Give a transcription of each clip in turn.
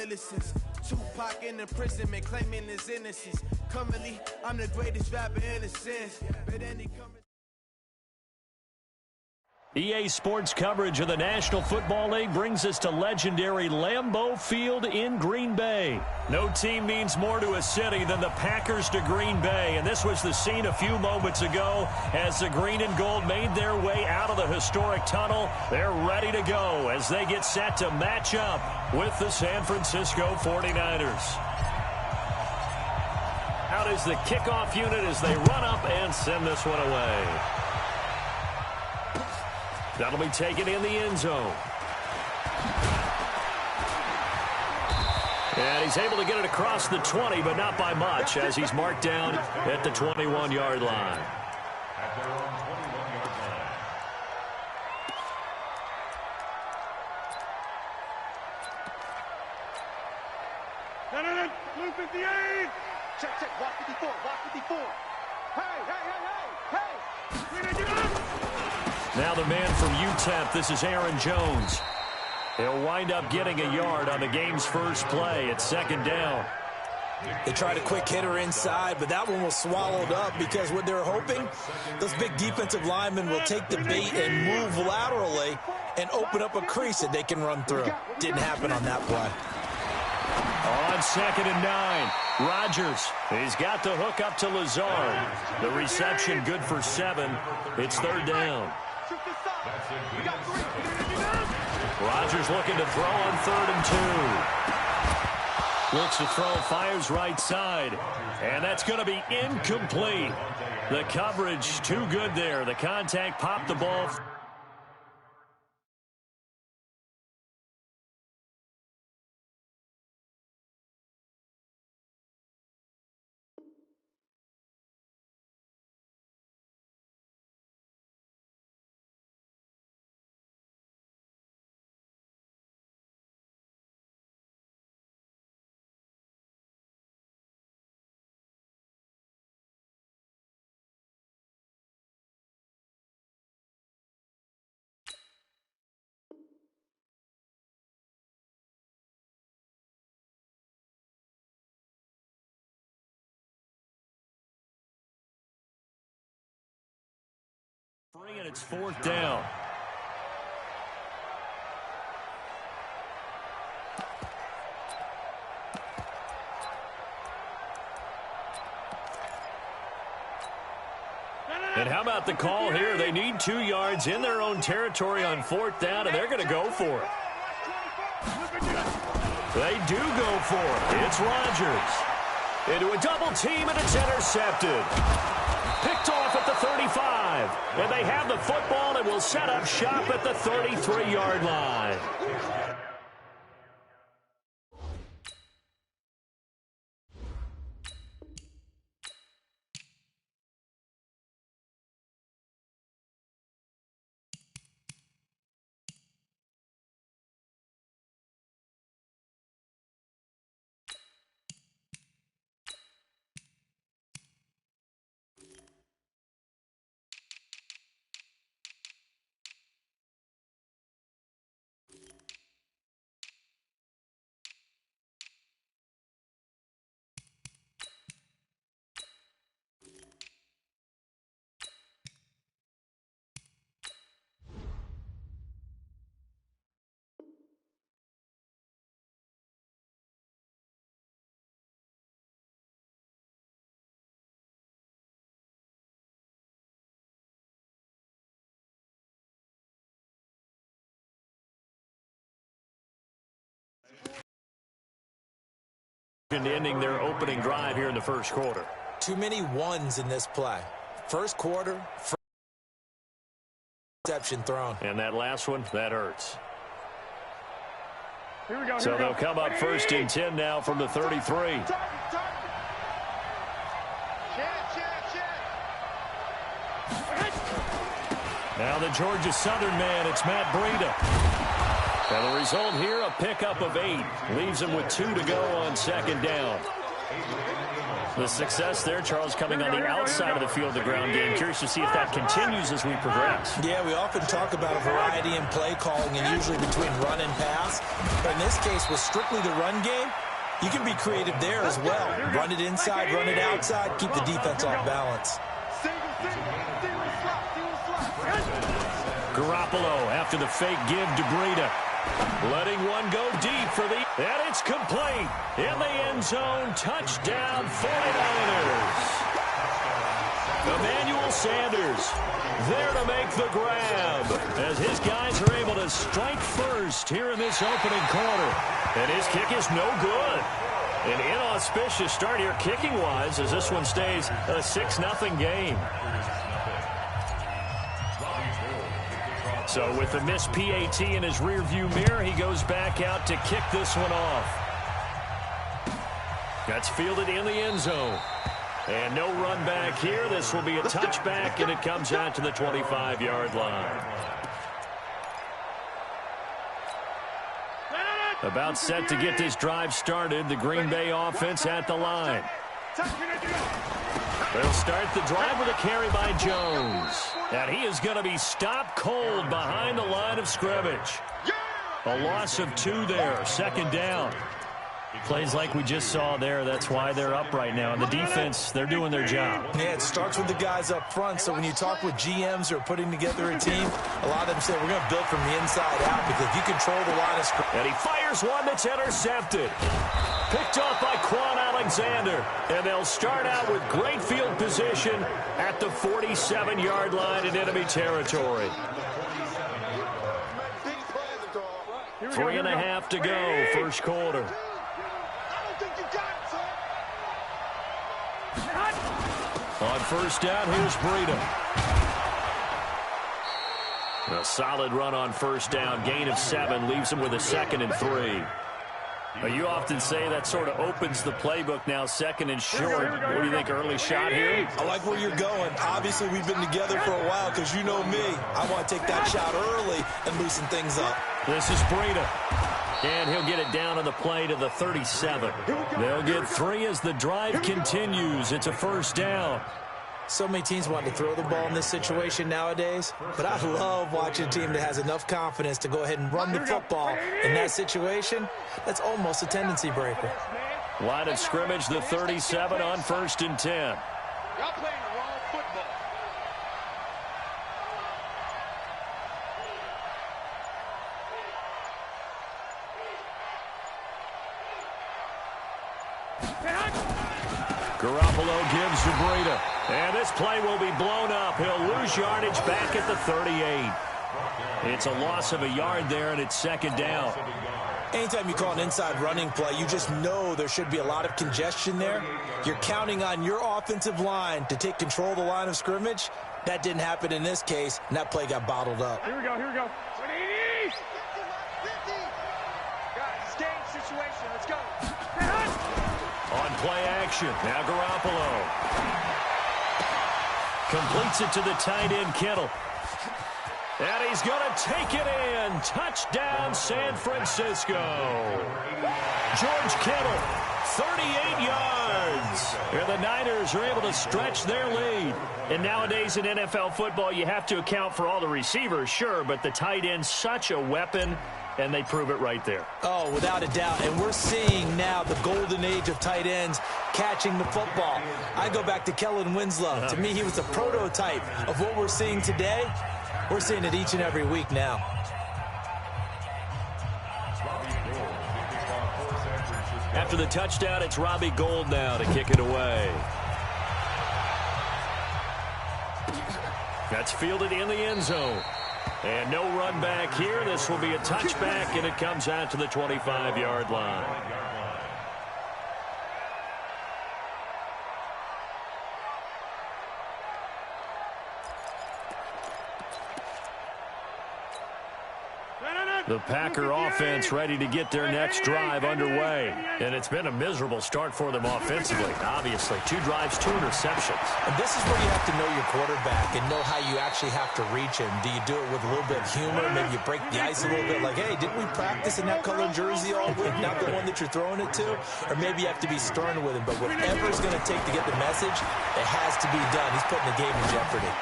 realest since Tupac in imprisonment, claiming his innocence. Currently, I'm the greatest rapper in a sense. But any EA Sports coverage of the National Football League brings us to legendary Lambeau Field in Green Bay. No team means more to a city than the Packers to Green Bay, and this was the scene a few moments ago as the green and gold made their way out of the historic tunnel. They're ready to go as they get set to match up with the San Francisco 49ers. Out is the kickoff unit as they run up and send this one away. That'll be taken in the end zone. And he's able to get it across the 20, but not by much, as he's marked down at the 21-yard line. At their own 21-yard line. No, blue 58. Check, walk 54, walk 54. Hey. Now the man from UTEP, this is Aaron Jones. He'll wind up getting a yard on the game's first play at second down. They tried a quick hitter inside, but that one was swallowed up because what they're hoping, those big defensive linemen will take the bait and move laterally and open up a crease that they can run through. Didn't happen on that play. On 2nd and 9, Rodgers. He's got the hook up to Lazard. The reception good for 7. It's 3rd down. Rodgers looking to throw on 3rd and 2. Looks to throw, fires right side. And that's going to be incomplete. The coverage too good there. The contact popped the ball. And it's 4th down. And how about the call here? They need 2 yards in their own territory on 4th down, and they're going to go for it. They do go for it. It's Rodgers. Into a double team, and it's intercepted. Picked off at the 35. And they have the football and will set up shop at the 33-yard line. Ending their opening drive here in the first quarter. Too many ones in this play. First quarter, interception thrown. And that last one, that hurts. Here we go. So they'll come up 1st and 10 now from the 33. Now the Georgia Southern man, it's Matt Breida. And the result here, a pickup of 8. Leaves him with 2 to go on 2nd down. The success there, Charles, coming on the outside of the field, the ground game. Curious to see if that continues as we progress. Yeah, we often talk about a variety in play calling and usually between run and pass. But in this case, with strictly the run game, you can be creative there as well. Run it inside, run it outside, keep the defense off balance. Garoppolo after the fake give to Breida. Letting one go deep for the... And it's complete. In the end zone, touchdown 49ers. Emmanuel Sanders there to make the grab as his guys are able to strike first here in this opening quarter. And his kick is no good. An inauspicious start here kicking-wise as this one stays a 6-0 game. So with the missed PAT in his rearview mirror, he goes back out to kick this one off. That's fielded in the end zone. And no run back here. This will be a touchback, and it comes out to the 25-yard line. About set to get this drive started. The Green Bay offense at the line. They'll start the drive with a carry by Jones. And he is going to be stopped cold behind the line of scrimmage. A loss of 2 there, second down. Plays like we just saw there, that's why they're up right now. And the defense, they're doing their job. Yeah, it starts with the guys up front. So when you talk with GMs who are putting together a team, a lot of them say we're going to build from the inside out because if you control the line of scrimmage. And he fires one that's intercepted. Picked off by Quan Alexander. And they'll start out with great field position at the 47-yard line in enemy territory. 3.5 to go, first quarter. On first down, here's Breida. A solid run on first down. Gain of 7 leaves him with a 2nd and 3. You often say that sort of opens the playbook now, 2nd and short. What do you think, early shot here? I like where you're going. Obviously, we've been together for a while because you know me. I want to take that shot early and loosen things up. This is Breida. And he'll get it down on the play to the 37. They'll get 3 as the drive continues. It's a first down. So many teams want to throw the ball in this situation nowadays, but I love watching a team that has enough confidence to go ahead and run the football in that situation. That's almost a tendency breaker. Line of scrimmage, the 37 on 1st and 10. Y'all playing the wrong football. Garoppolo gives to Breida. And this play will be blown up. He'll lose yardage back at the 38. It's a loss of a yard there, and it's second down. Anytime you call an inside running play, you just know there should be a lot of congestion there. You're counting on your offensive line to take control of the line of scrimmage. That didn't happen in this case, and that play got bottled up. Here we go, here we go. Guys, game situation, let's go. On play action, now Garoppolo. Completes it to the tight end, Kittle. And he's going to take it in. Touchdown, San Francisco. George Kittle, 38 yards. And the Niners are able to stretch their lead. And nowadays in NFL football, you have to account for all the receivers, sure, but the tight end, such a weapon, and they prove it right there. Oh, without a doubt. And we're seeing now the golden age of tight ends catching the football. I go back to Kellen Winslow. To me, he was a prototype of what we're seeing today. We're seeing it each and every week now. After the touchdown, it's Robbie Gould now to kick it away. That's fielded in the end zone. And no run back here. This will be a touchback, and it comes out to the 25-yard line. The Packer offense ready to get their next drive underway. And it's been a miserable start for them offensively, obviously. 2 drives, 2 interceptions. And this is where you have to know your quarterback and know how you actually have to reach him. Do you do it with a little bit of humor? Maybe you break the ice a little bit like, hey, didn't we practice in that color jersey all week? Not the one that you're throwing it to? Or maybe you have to be stern with him. But whatever it's going to take to get the message, it has to be done. He's putting the game in jeopardy.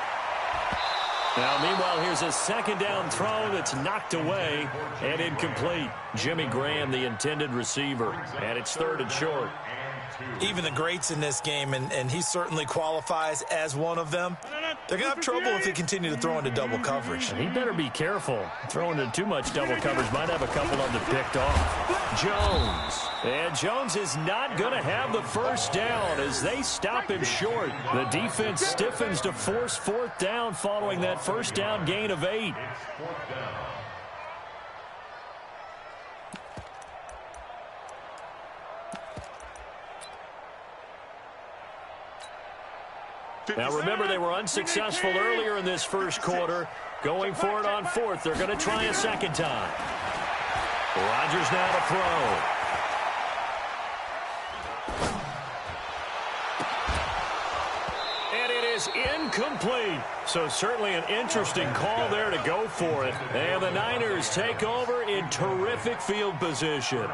Now, meanwhile, here's a second down throw that's knocked away and incomplete. Jimmy Graham, the intended receiver, and it's 3rd and short. Even the greats in this game, and he certainly qualifies as one of them, they're going to have trouble if they continue to throw into double coverage. He better be careful. Throwing into too much double coverage might have a couple of them picked off. Jones. And Jones is not going to have the first down as they stop him short. The defense stiffens to force 4th down following that first down gain of 8. Now remember, they were unsuccessful earlier in this first quarter. Going for it on 4th. They're going to try a second time. Rodgers now to throw. And it is incomplete. So certainly an interesting call there to go for it. And the Niners take over in terrific field position.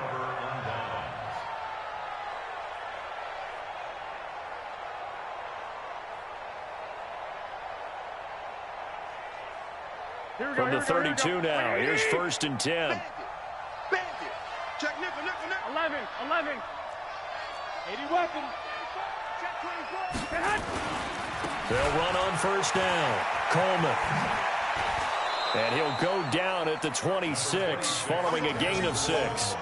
From the 32 now. Here's 1st and 10. Bandit. Check nickel. 11. 80 weapon. Check 24. They'll run on first down. Coleman. And he'll go down at the 26 following a gain of 6.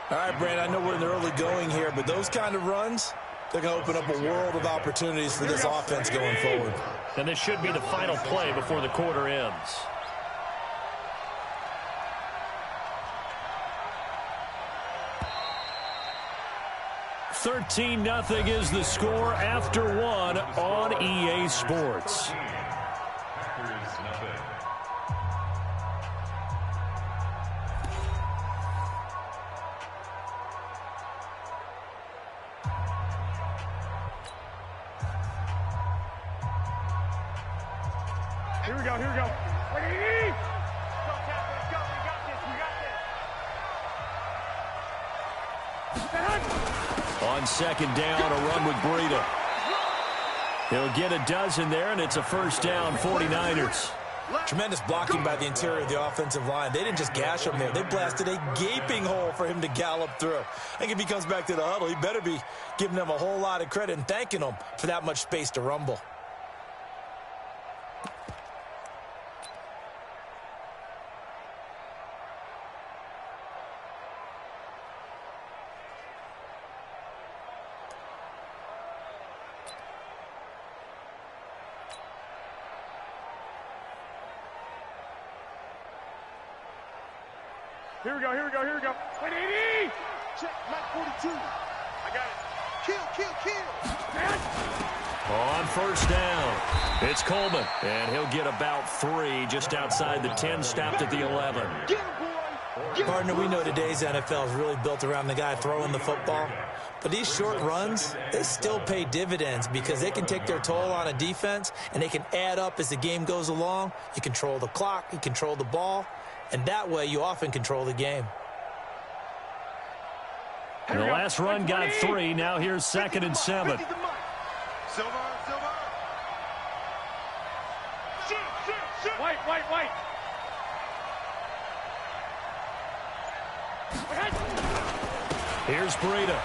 All right, Brand, I know we're in the early going here, but those kind of runs, they're going to open up a world of opportunities for this offense going forward. And this should be the final play before the quarter ends. $13-0 is the score after 1 on EA Sports. Here we go. Let's go, Cap. Let's go. We got this. On second down, a run with Breida. He'll get a dozen there, and it's a first down, 49ers. Tremendous blocking by the interior of the offensive line. They didn't just gash him there. They blasted a gaping hole for him to gallop through. I think if he comes back to the huddle, he better be giving them a whole lot of credit and thanking them for that much space to rumble. Here we go. Wait, 80! Check, Mike 42. I got it. Kill. On first down, it's Coleman, and he'll get about 3 just outside the 10, stopped at the 11. Get him, boy. Partner, we know today's NFL is really built around the guy throwing the football. But these short runs, they still pay dividends because they can take their toll on a defense, and they can add up as the game goes along. You control the clock, you control the ball, and that way you often control the game. And the last run got 3. Now here's 2nd and 7. Silver. Shoot. White. Here's Breida.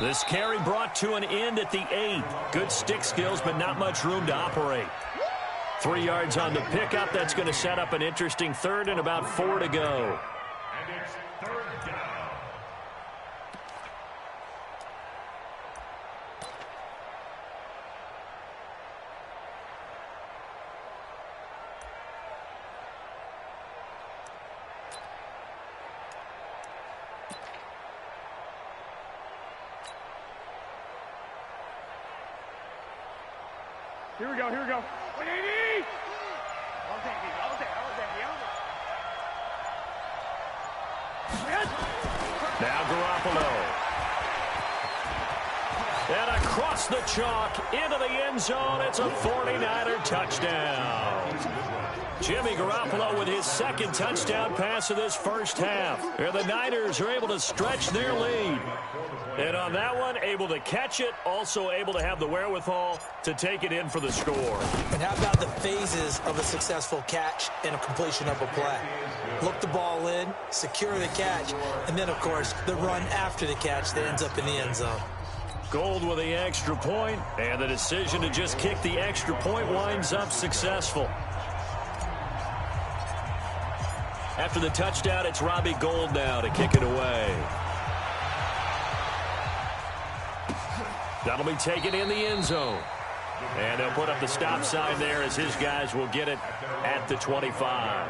This carry brought to an end at the 8. Good stick skills, but not much room to operate. 3 yards on the pickup. That's going to set up an interesting 3rd and about 4 to go. And it's 3rd down. Here we go. 180! Now Garoppolo. And across the chalk into the end zone. It's a 49er touchdown. Jimmy Garoppolo with his second touchdown pass of this first half. And the Niners are able to stretch their lead. And on that one, able to catch it, also able to have the wherewithal to take it in for the score. And how about the phases of a successful catch and a completion of a play? Look the ball in, secure the catch, and then, of course, the run after the catch that ends up in the end zone. Gold with the extra point, and the decision to just kick the extra point winds up successful. After the touchdown, it's Robbie Gould now to kick it away. That'll be taken in the end zone. And they'll put up the stop sign there as his guys will get it at the 25.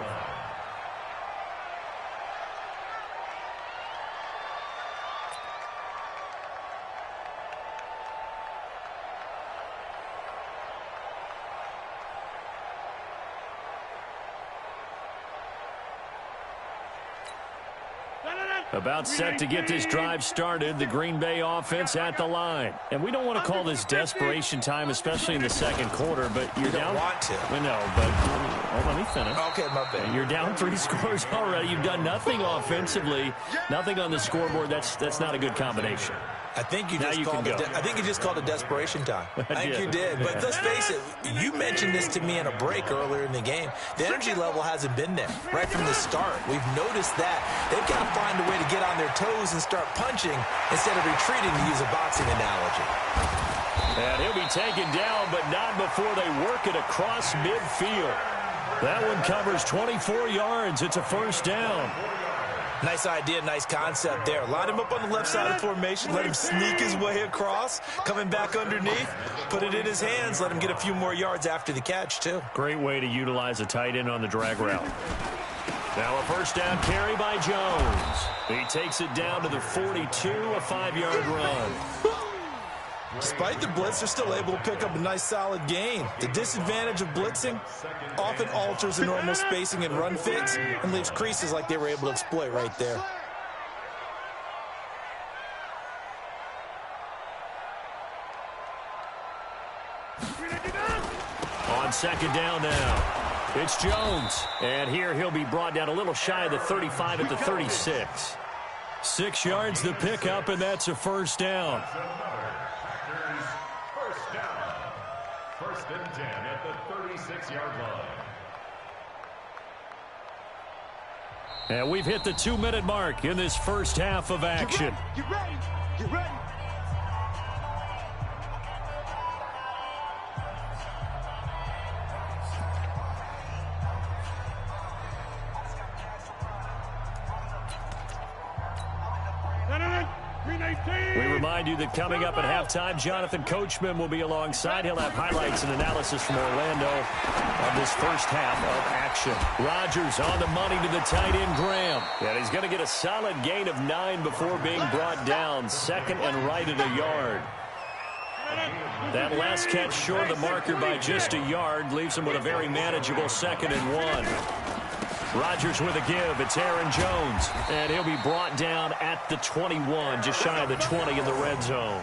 About set to get this drive started, the Green Bay offense at the line. And we don't want to call this desperation time, especially in the second quarter, but you're down. Don't want to. I know, but let me finish. Okay, my bad. You're down 3 scores already. You've done nothing offensively, nothing on the scoreboard. That's not a good combination. I think you just called it desperation time. I think you did. But let's face it, you mentioned this to me in a break earlier in the game. The energy level hasn't been there right from the start. We've noticed that. They've got to find a way to get on their toes and start punching instead of retreating, to use a boxing analogy. And he'll be taken down, but not before they work it across midfield. That one covers 24 yards. It's a first down. Nice idea, nice concept there. Line him up on the left side of formation, let him sneak his way across, coming back underneath, put it in his hands, let him get a few more yards after the catch, too. Great way to utilize a tight end on the drag route. Now a first down carry by Jones. He takes it down to the 42, a 5-yard run. Despite the blitz, they're still able to pick up a nice solid gain. The disadvantage of blitzing often alters the normal spacing and run fits and leaves creases like they were able to exploit right there. On second down now, it's Jones. And here he'll be brought down a little shy of the 35 at the 36. 6 yards the pickup, and that's a first down. First and 10 at the 36-yard line. And we've hit the 2-minute mark in this first half of action. Get ready. Get ready. We remind you that coming up at halftime, Jonathan Coachman will be alongside. He'll have highlights and analysis from Orlando on this first half of action. Rodgers on the money to the tight end, Graham. And he's going to get a solid gain of 9 before being brought down. Second and right at a yard. That last catch short of the marker by just a yard leaves him with a very manageable 2nd and 1. Rodgers with a give. It's Aaron Jones. And he'll be brought down at the 21, just shy of the 20 in the red zone.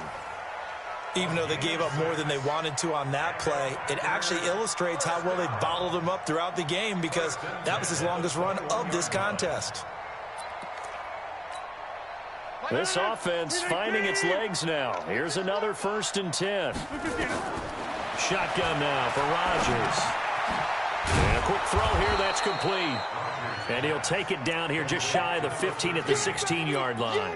Even though they gave up more than they wanted to on that play, it actually illustrates how well they bottled him up throughout the game, because that was his longest run of this contest. This offense finding its legs now. Here's another 1st and 10. Shotgun now for Rodgers. And a quick throw here, that's complete. And he'll take it down here just shy of the 15 at the 16-yard line.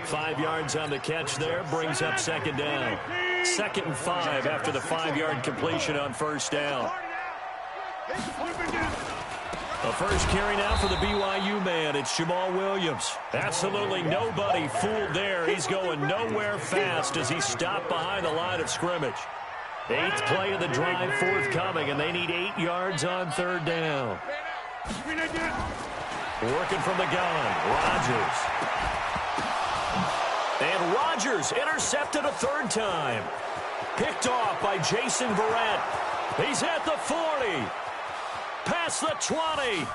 5 yards on the catch there, brings up 2nd down. 2nd and 5 after the 5-yard completion on first down. A first carry now for the BYU man. It's Jamal Williams. Absolutely nobody fooled there. He's going nowhere fast as he's stopped behind the line of scrimmage. 8th play of the drive forthcoming, and they need 8 yards on 3rd down. Working from the gun, Rodgers. And Rodgers intercepted a 3rd time. Picked off by Jason Verrett. He's at the 40. past the 20.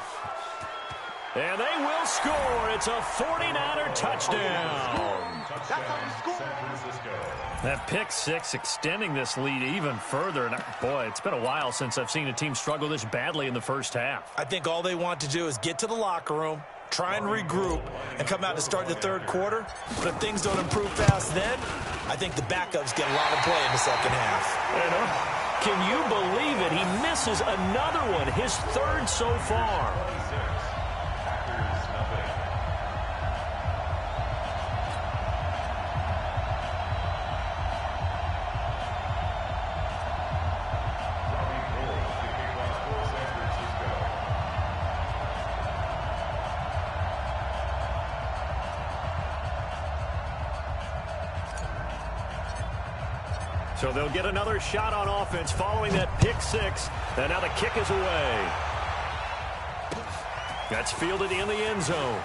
And they will score. It's a 49er touchdown. That's how you score. That pick six extending this lead even further. And boy, it's been a while since I've seen a team struggle this badly in the first half. I think all they want to do is get to the locker room, try and regroup, and come out to start the third quarter. But if things don't improve fast then, I think the backups get a lot of play in the second half. Can you believe it? He misses another one, his third so far. So they'll get another shot on offense following that pick six. And now the kick is away. That's fielded in the end zone.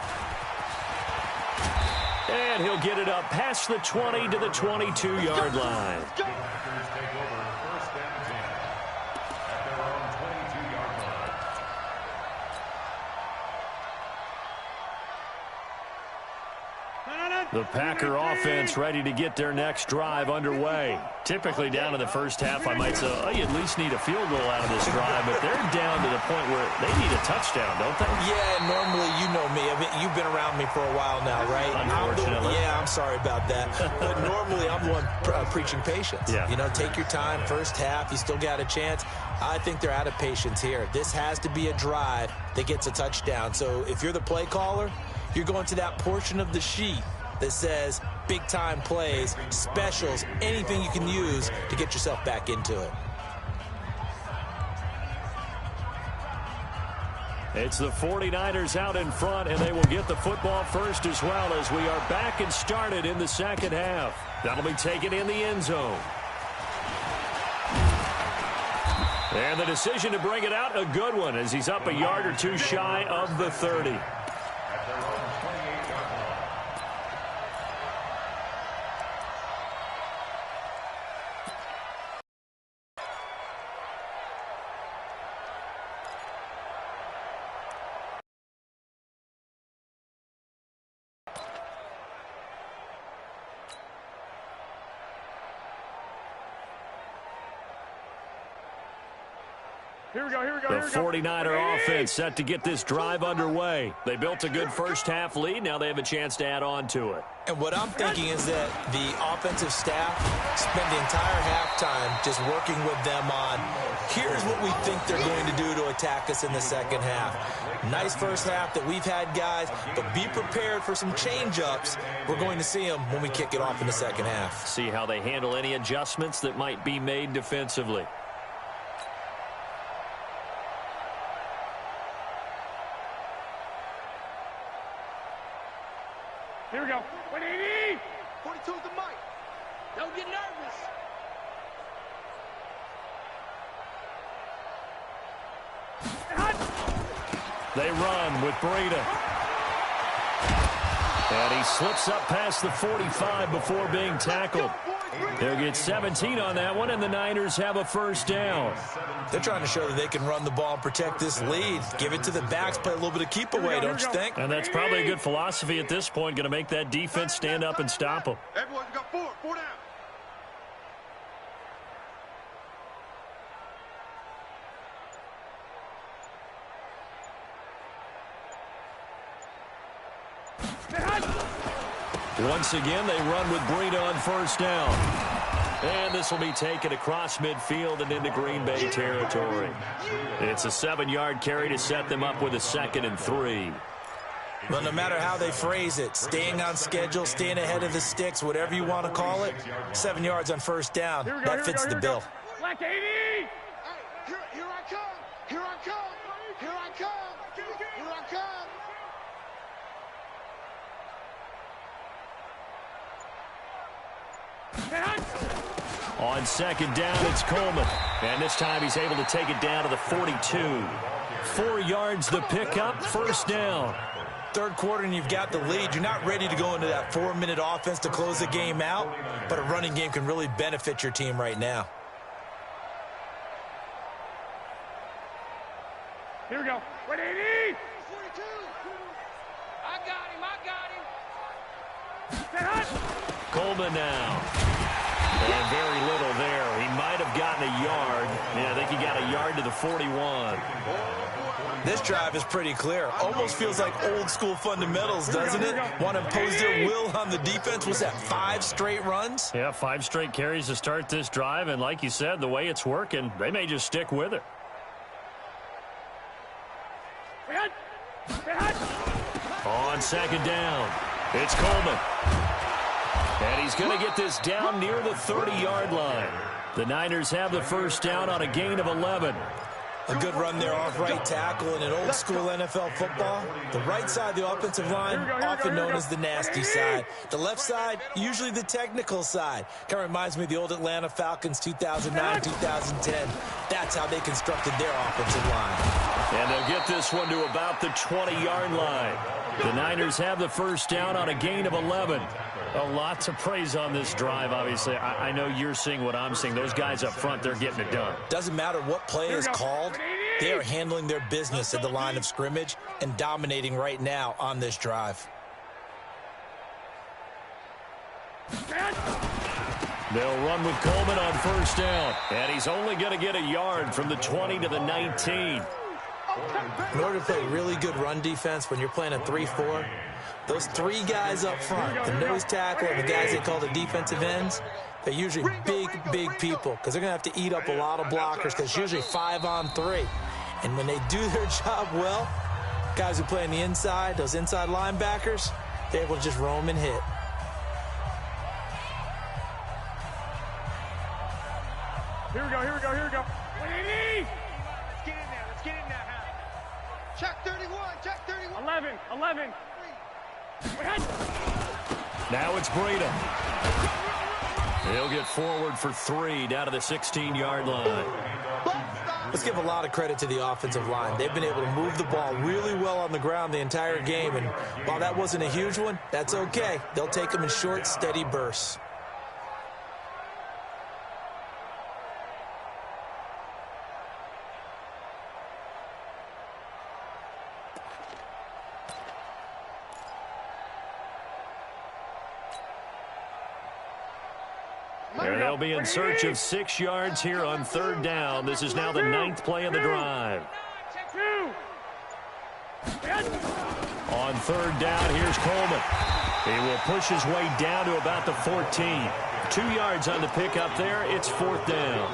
And he'll get it up past the 20 to the 22-yard line. The Packer offense ready to get their next drive underway. Typically down in the first half, I might say, oh, you at least need a field goal out of this drive, but they're down to the point where they need a touchdown, don't they? Yeah, normally, you know me. I mean, you've been around me for a while now, right? Unfortunately. I'm sorry about that. But normally, I'm the one preaching patience. Yeah. You know, take your time. First half, you still got a chance. I think they're out of patience here. This has to be a drive that gets a touchdown. So if you're the play caller, you're going to that portion of the sheet that says big-time plays, specials, anything you can use to get yourself back into it. It's the 49ers out in front, and they will get the football first as well as we are back and started in the second half. That'll be taken in the end zone. And the decision to bring it out, a good one, as he's up a yard or two shy of the 30. Here we go. The 49er offense set to get this drive underway. They built a good first half lead. Now they have a chance to add on to it. And what I'm thinking is that the offensive staff spent the entire halftime just working with them on, here's what we think they're going to do to attack us in the second half. Nice first half that we've had, guys, but be prepared for some change-ups. We're going to see them when we kick it off in the second half. See how they handle any adjustments that might be made defensively. Here we go. 180. 42's the mic. Don't get nervous. They run with Breida. And he slips up past the 45 before being tackled. They'll get 17 on that one, and the Niners have a first down. They're trying to show that they can run the ball and protect this lead. Give it to the backs, play a little bit of keep away, don't you think? And that's probably a good philosophy at this point, going to make that defense stand up and stop them. Everyone's got four down. Once again, they run with Breida on first down. And this will be taken across midfield and into Green Bay territory. It's a 7-yard carry to set them up with a 2nd and 3. Well, no matter how they phrase it, staying on schedule, staying ahead of the sticks, whatever you want to call it, 7 yards on first down, that fits the bill. Black 80. Hey, here I come. Here I come. Here I come. Here I come. On second down, it's Coleman. And this time he's able to take it down to the 42. 4 yards the pickup, first down. Third quarter and you've got the lead. You're not ready to go into that 4-minute offense to close the game out, but a running game can really benefit your team right now. Here Coleman now. And very little there. He might have gotten a yard. Yeah, I think he got a yard to the 41. This drive is pretty clear. Almost feels like old school fundamentals, doesn't it? Want to impose their will on the defense. Was that 5 straight runs? Yeah, 5 straight carries to start this drive. And like you said, the way it's working, they may just stick with it. On second down, it's Coleman. And he's going to get this down near the 30-yard line. The Niners have the first down on a gain of 11. A good run there off right tackle in an old school NFL football. The right side of the offensive line, often known as the nasty side. The left side, usually the technical side. Kind of reminds me of the old Atlanta Falcons 2009, 2010. That's how they constructed their offensive line. And they'll get this one to about the 20-yard line. The Niners have the first down on a gain of 11. A lot to praise on this drive, obviously. I know you're seeing what I'm seeing. Those guys up front, they're getting it done. Doesn't matter what play is called. They are handling their business at the line of scrimmage and dominating right now on this drive. They'll run with Coleman on first down. And he's only going to get a yard from the 20 to the 19. In order to play really good run defense when you're playing a 3-4, those 3 guys up front, the nose tackle and the guys they call the defensive ends, they're usually big people because they're going to have to eat up a lot of blockers because it's usually 5-on-3. And when they do their job well, guys who play on the inside, those inside linebackers, they're able to just roam and hit. Here we go. 180! Let's get in there, Check 31, check 31. 11. Now it's Breida. He'll get forward for 3 down to the 16-yard line. Let's give a lot of credit to the offensive line. They've been able to move the ball really well on the ground the entire game. And while that wasn't a huge one, that's okay. They'll take them in short, steady bursts. They'll be in search of 6 yards here on third down. This is now the 9th play of the drive. On third down, here's Coleman. He will push his way down to about the 14. 2 yards on the pickup there. It's 4th down.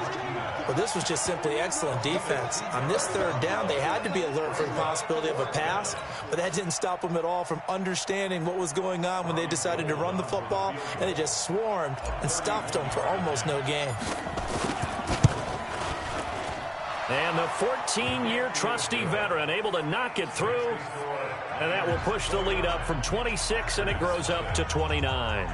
Well, this was just simply excellent defense. On this third down, they had to be alert for the possibility of a pass, but that didn't stop them at all from understanding what was going on when they decided to run the football, and they just swarmed and stuffed them for almost no gain. And the 14-year trusty veteran able to knock it through, and that will push the lead up from 26, and it grows up to 29.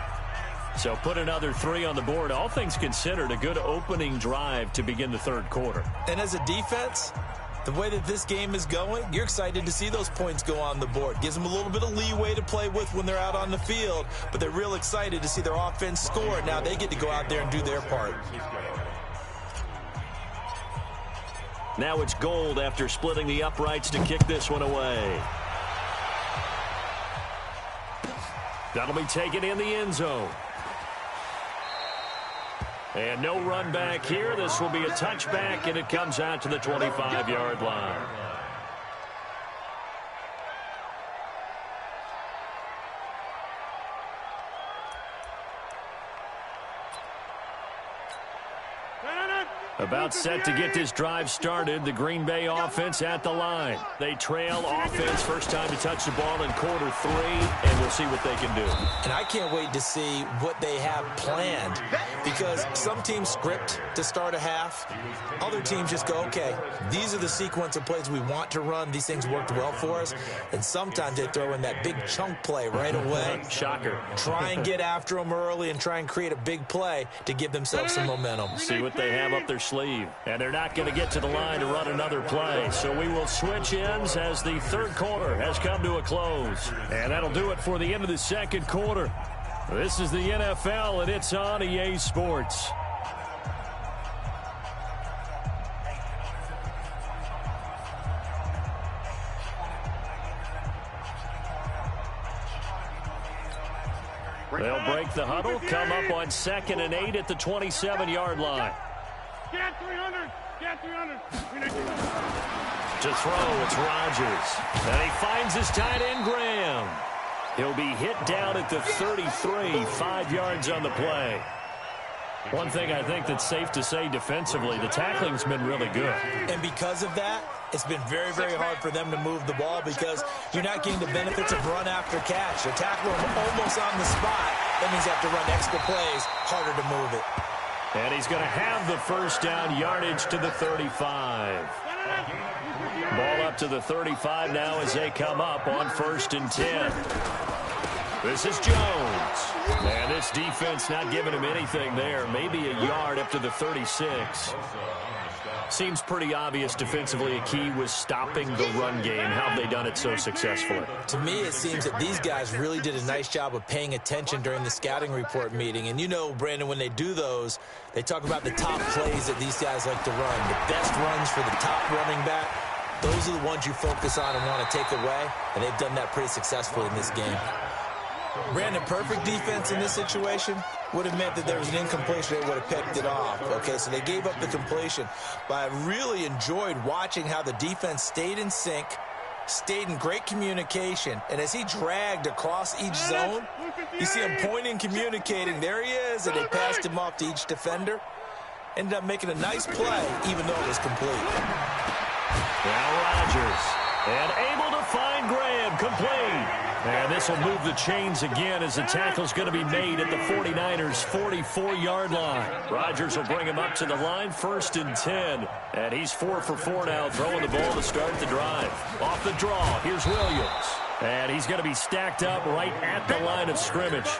So put another 3 on the board. All things considered, a good opening drive to begin the third quarter. And as a defense, the way that this game is going, you're excited to see those points go on the board. Gives them a little bit of leeway to play with when they're out on the field, but they're real excited to see their offense score. Now they get to go out there and do their part. Now it's Gold after splitting the uprights to kick this one away. That'll be taken in the end zone. And no run back here. This will be a touchback, and it comes out to the 25-yard line. About set to get this drive started. The Green Bay offense at the line. They trail offense. First time to touch the ball in quarter 3, and we'll see what they can do. And I can't wait to see what they have planned, because some teams script to start a half. Other teams just go, okay, these are the sequence of plays we want to run. These things worked well for us. And sometimes they throw in that big chunk play right away. Shocker. Try and get after them early and try and create a big play to give themselves some momentum. See what they have up their sleeve. And they're not going to get to the line to run another play. So we will switch ends as the third quarter has come to a close. And that'll do it for the end of the second quarter. This is the NFL, and it's on EA Sports. They'll break the huddle, come up on 2nd and 8 at the 27-yard line. Get 300. Get 300. To throw, it's Rodgers. And he finds his tight end, Graham. He'll be hit down at the 33, 5 yards on the play. One thing I think that's safe to say defensively, the tackling's been really good. And because of that, it's been very, very hard for them to move the ball because you're not getting the benefits of run after catch. You're tackling them almost on the spot. That means you have to run extra plays, harder to move it. And he's going to have the first down, yardage to the 35. Ball up to the 35 now as they come up on 1st and 10. This is Jones. And this defense not giving him anything there. Maybe a yard up to the 36. Seems pretty obvious defensively a key was stopping the run game. How have they done it so successfully? To me, it seems that these guys really did a nice job of paying attention during the scouting report meeting. And you know, Brandon, when they do those, they talk about the top plays that these guys like to run. The best runs for the top running back. Those are the ones you focus on and want to take away. And they've done that pretty successfully in this game. Brandon, perfect defense in this situation would have meant that there was an incompletion. They would have picked it off. Okay, so they gave up the completion. But I really enjoyed watching how the defense stayed in sync, stayed in great communication. And as he dragged across each zone, you see him pointing, communicating. There he is, and they passed him off to each defender. Ended up making a nice play, even though it was complete. Now Rodgers. And able to find Graham, complete. And this will move the chains again as the tackle's going to be made at the 49ers' 44-yard line. Rodgers will bring him up to the line, 1st and 10. And he's 4 for 4 now, throwing the ball to start the drive. Off the draw, here's Williams. And he's going to be stacked up right at the line of scrimmage.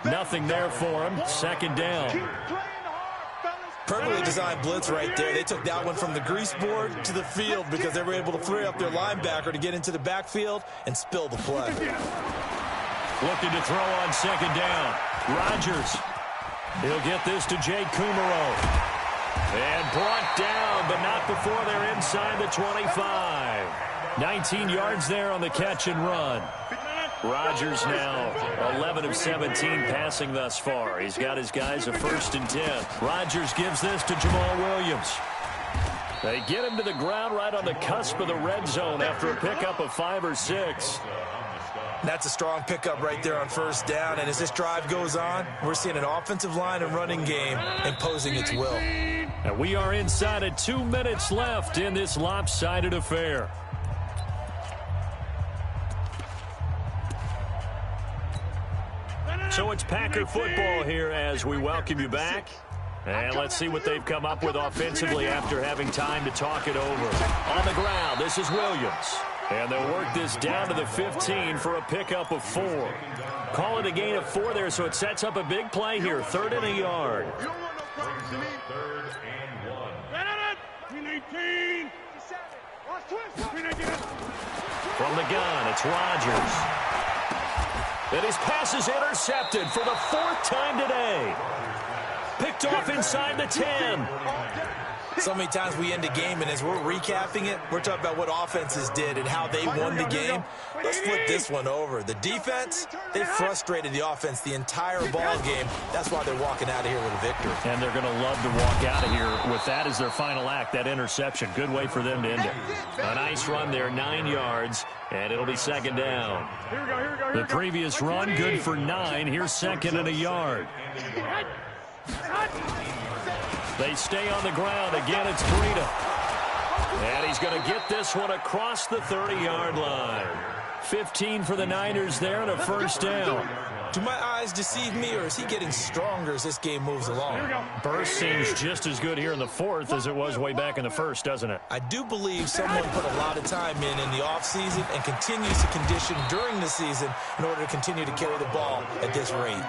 Nothing there for him, 2nd down. Perfectly designed blitz right there. They took that one from the grease board to the field because they were able to free up their linebacker to get into the backfield and spill the play. Looking to throw on 2nd down. Rodgers. He'll get this to Jay Kumaro. And brought down, but not before they're inside the 25. 19 yards there on the catch and run. Rodgers now 11 of 17 passing thus far. He's got his guys a 1st and 10. Rodgers gives this to Jamal Williams. They get him to the ground right on the cusp of the red zone after a pickup of 5 or 6. That's a strong pickup right there on 1st down. And as this drive goes on, we're seeing an offensive line and running game imposing its will. And we are inside of 2 minutes left in this lopsided affair. So it's Packer football here as we welcome you back. And let's see what they've come up with offensively after having time to talk it over. On the ground, this is Williams. And they'll work this down to the 15 for a pickup of 4. Call it a gain of 4 there, so it sets up a big play here. 3rd and a yard. 3rd and 1. From the gun, it's Rodgers. And his pass is intercepted for the 4th time today. Picked off inside the 10. So many times we end a game, and as we're recapping it, we're talking about what offenses did and how they won the game. Let's flip this one over. The defense, they frustrated the offense the entire ball game. That's why they're walking out of here with a victory. And they're going to love to walk out of here with that as their final act, that interception. Good way for them to end it. A nice run there, 9 yards, and it'll be 2nd down. The previous run, good for 9. Here's 2nd and a yard. They stay on the ground. Again, it's Breida. And he's going to get this one across the 30-yard line. 15 for the Niners there and a 1st down. Do my eyes deceive me, or is he getting stronger as this game moves along? Burst seems just as good here in the 4th as it was way back in the 1st, doesn't it? I do believe someone put a lot of time in the offseason and continues to condition during the season in order to continue to carry the ball at this rate.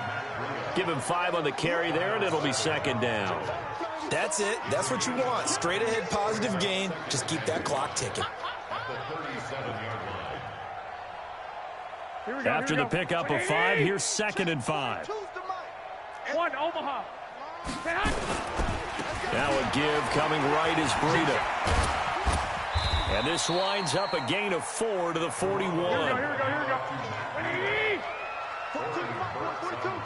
Give him 5 on the carry there, and it'll be 2nd down. That's it. That's what you want. Straight ahead positive gain. Just keep that clock ticking. After the pickup of 5, here's 2nd and 5. 1 Omaha. Now a give coming right is Breida. And this winds up a gain of 4 to the 41. Here we go.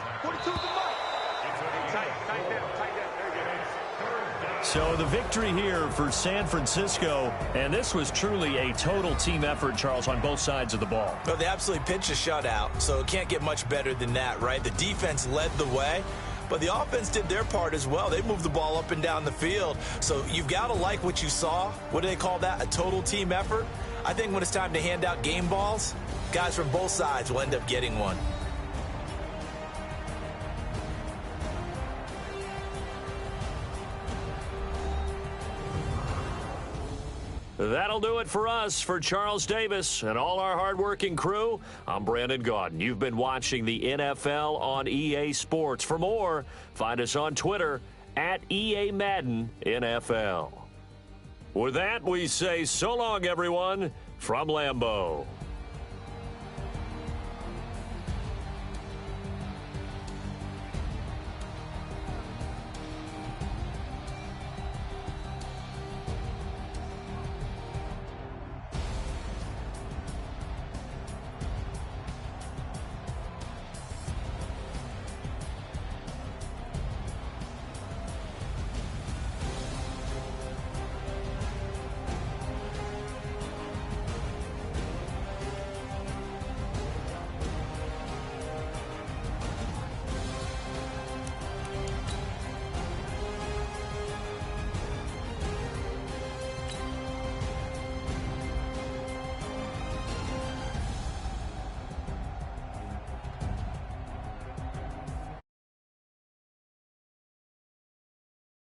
So the victory here for San Francisco, and this was truly a total team effort, Charles, on both sides of the ball. Well, they absolutely pitched a shutout, so it can't get much better than that, right? The defense led the way, but the offense did their part as well. They moved the ball up and down the field, so you've got to like what you saw. What do they call that? A total team effort? I think when it's time to hand out game balls, guys from both sides will end up getting one. That'll do it for us. For Charles Davis and all our hardworking crew, I'm Brandon Gaudin. You've been watching the NFL on EA Sports. For more, find us on Twitter at EA Madden NFL. With that, we say so long, everyone, from Lambeau.